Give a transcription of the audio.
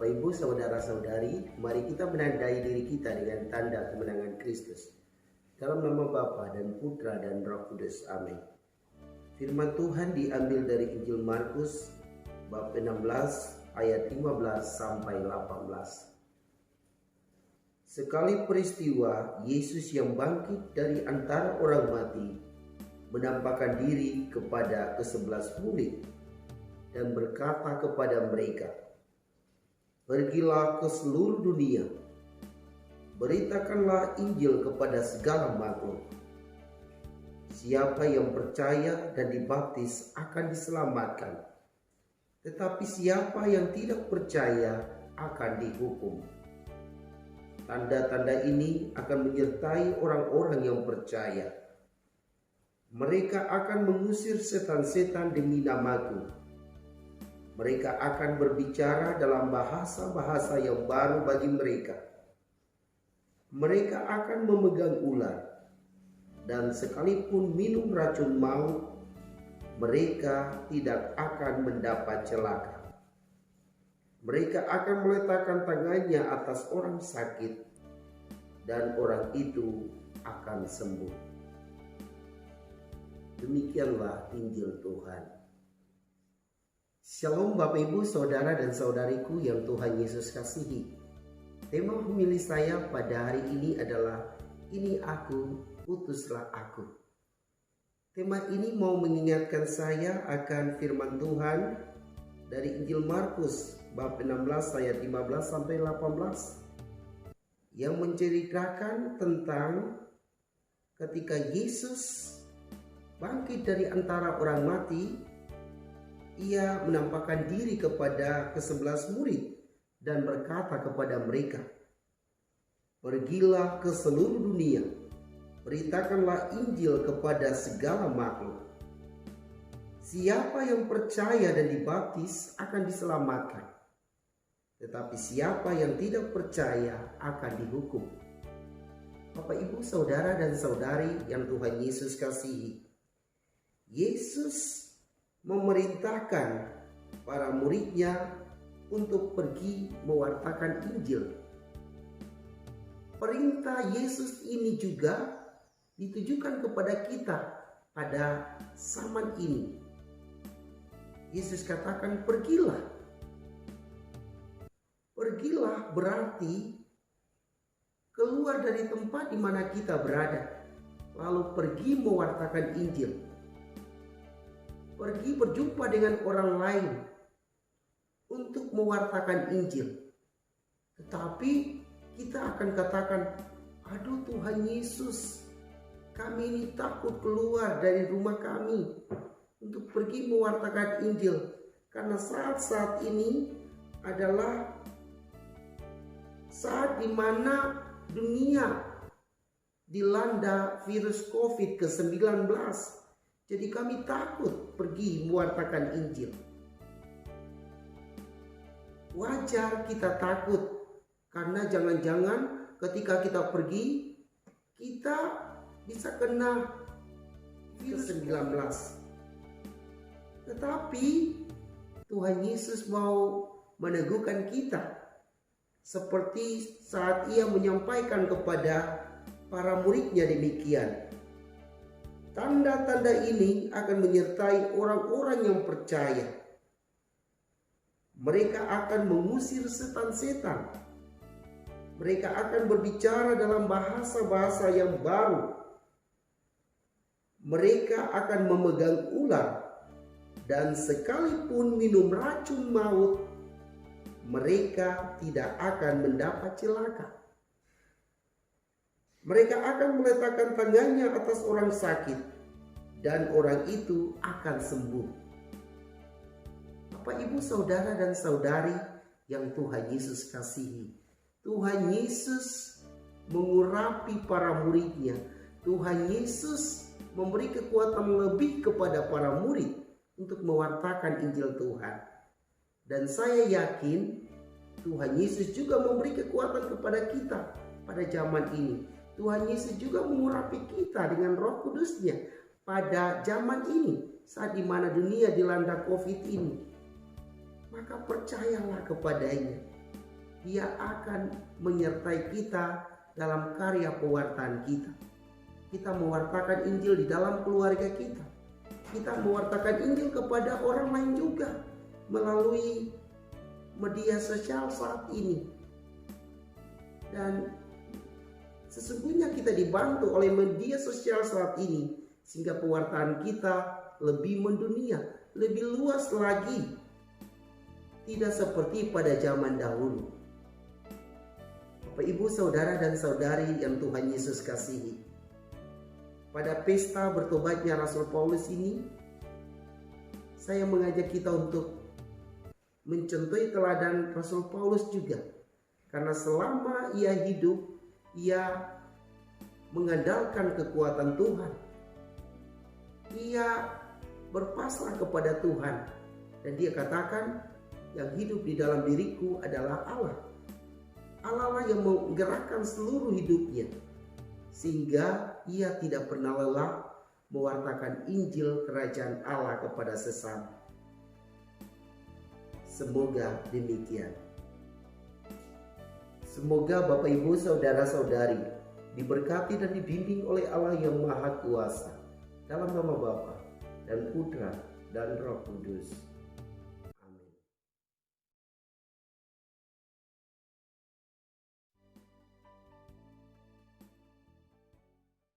Bapak Ibu, saudara-saudari, mari kita menandai diri kita dengan tanda kemenangan Kristus. Dalam nama Bapa dan Putra dan Roh Kudus. Amin. Firman Tuhan diambil dari Injil Markus bab 16 ayat 15 sampai 18. Sekali peristiwa, Yesus yang bangkit dari antara orang mati menampakkan diri kepada ke-11 murid dan berkata kepada mereka, "Pergilah ke seluruh dunia, beritakanlah Injil kepada segala makhluk. Siapa yang percaya dan dibaptis akan diselamatkan, tetapi siapa yang tidak percaya akan dihukum. Tanda-tanda ini akan menyertai orang-orang yang percaya. Mereka akan mengusir setan-setan demi namaku. Mereka akan berbicara dalam bahasa-bahasa yang baru bagi mereka. Mereka akan memegang ular, dan sekalipun minum racun maut, mereka tidak akan mendapat celaka. Mereka akan meletakkan tangannya atas orang sakit, dan orang itu akan sembuh." Demikianlah Injil Tuhan. Shalom Bapak Ibu, saudara dan saudariku yang Tuhan Yesus kasihi. Tema homili saya pada hari ini adalah "Ini aku, utuslah aku". Tema ini mau mengingatkan saya akan firman Tuhan dari Injil Markus bab 16 ayat 15 sampai 18 yang menceritakan tentang ketika Yesus bangkit dari antara orang mati. Ia menampakkan diri kepada ke-11 murid dan berkata kepada mereka, "Pergilah ke seluruh dunia, beritakanlah Injil kepada segala makhluk. Siapa yang percaya dan dibaptis akan diselamatkan, tetapi siapa yang tidak percaya akan dihukum." Bapak, Ibu, saudara dan saudari yang Tuhan Yesus kasihi, Yesus memerintahkan para muridnya untuk pergi mewartakan Injil. Perintah Yesus ini juga ditujukan kepada kita pada zaman ini. Yesus katakan, "Pergilah". Pergilah berarti keluar dari tempat di mana kita berada, lalu pergi mewartakan Injil. Pergi berjumpa dengan orang lain untuk mewartakan Injil. Tetapi kita akan katakan, "Aduh Tuhan Yesus, kami ini takut keluar dari rumah kami untuk pergi mewartakan Injil. Karena saat-saat ini adalah saat di mana dunia dilanda virus COVID-19. Jadi kami takut pergi mewartakan Injil." Wajar kita takut, karena jangan-jangan ketika kita pergi, kita bisa kena virus 19. Tetapi Tuhan Yesus mau meneguhkan kita, seperti saat ia menyampaikan kepada para muridnya demikian. Tanda-tanda ini akan menyertai orang-orang yang percaya. Mereka akan mengusir setan-setan. Mereka akan berbicara dalam bahasa-bahasa yang baru. Mereka akan memegang ular, dan sekalipun minum racun maut, mereka tidak akan mendapat celaka. Mereka akan meletakkan tangannya atas orang sakit, dan orang itu akan sembuh. Bapak, Ibu, saudara dan saudari yang Tuhan Yesus kasihi, Tuhan Yesus mengurapi para muridnya. Tuhan Yesus memberi kekuatan lebih kepada para murid untuk mewartakan Injil Tuhan. Dan saya yakin Tuhan Yesus juga memberi kekuatan kepada kita pada zaman ini. Tuhan Yesus juga mengurapi kita dengan Roh Kudus-Nya pada zaman ini, saat dimana dunia dilanda COVID ini. Maka percayalah kepadanya. Dia akan menyertai kita dalam karya pewartaan kita. Kita mewartakan Injil di dalam keluarga kita. Kita mewartakan Injil kepada orang lain juga melalui media sosial saat ini. Dan sesungguhnya kita dibantu oleh media sosial saat ini sehingga pewartaan kita lebih mendunia, lebih luas lagi. Tidak seperti pada zaman dahulu. Bapak, Ibu, saudara dan saudari yang Tuhan Yesus kasihi. Pada pesta bertobatnya Rasul Paulus ini, saya mengajak kita untuk mencontohi teladan Rasul Paulus juga. Karena selama ia hidup, ia mengandalkan kekuatan Tuhan. Ia berpasrah kepada Tuhan. Dan dia katakan, yang hidup di dalam diriku adalah Allah. Allah lah yang menggerakkan seluruh hidupnya. Sehingga ia tidak pernah lelah mewartakan Injil Kerajaan Allah kepada sesama. Semoga demikian. Semoga Bapak, Ibu, saudara-saudari diberkati dan dibimbing oleh Allah yang Maha Kuasa. Dalam nama Bapa dan Putra dan Roh Kudus.